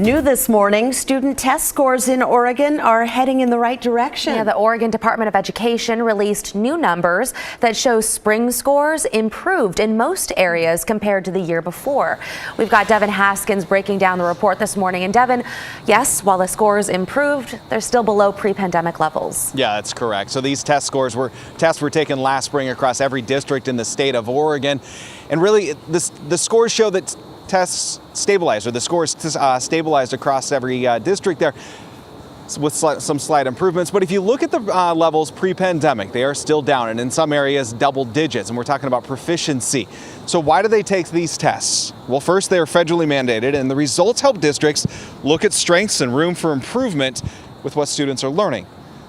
New this morning, student test scores in Oregon are heading in the right direction. Yeah, the Oregon Department of Education released new numbers that show spring scores improved in most areas compared to the year before. We've got Devin Haskins breaking down the report this morning. And Devin, yes, while the scores improved, they're still below pre-pandemic levels. Yeah, that's correct. So these tests were taken last spring across every district in the state of Oregon. And really, the scores show that tests stabilized, or the scores stabilized across every district there with some slight improvements. But if you look at the levels pre-pandemic, they are still down, and in some areas double digits, and we're talking about proficiency. So why do they take these tests? Well, first, they are federally mandated, and the results help districts look at strengths and room for improvement with what students are learning.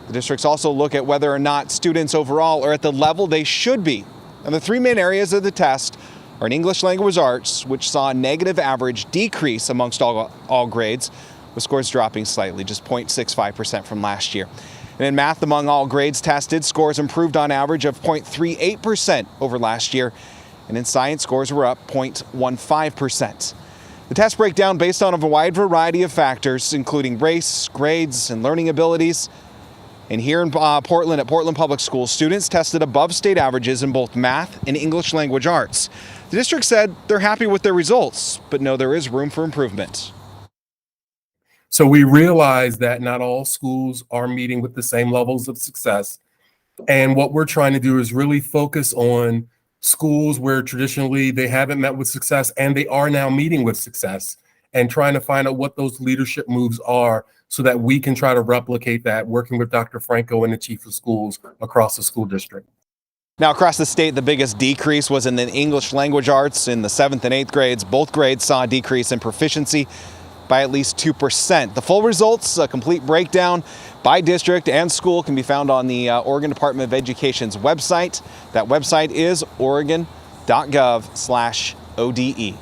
The districts also look at whether or not students overall are at the level they should be. And the three main areas of the test are in English language arts, which saw a negative average decrease amongst all grades, with scores dropping slightly, just 0.65% from last year. And in math, among all grades tested, scores improved on average of 0.38% over last year. And in science, scores were up 0.15%. The tests break down based on a wide variety of factors, including race, grades, and learning abilities. And here in Portland, at Portland Public Schools, students tested above state averages in both math and English language arts. The district said they're happy with their results, but know there is room for improvement. So we realize that not all schools are meeting with the same levels of success. And what we're trying to do is really focus on schools where traditionally they haven't met with success and they are now meeting with success, and trying to find out what those leadership moves are so that we can try to replicate that, working with Dr. Franco and the chief of schools across the school district. Now, across the state, the biggest decrease was in the English language arts in the 7th and 8th grades. Both grades saw a decrease in proficiency by at least 2%. The full results, a complete breakdown by district and school, can be found on the Oregon Department of Education's website. That website is oregon.gov/ODE.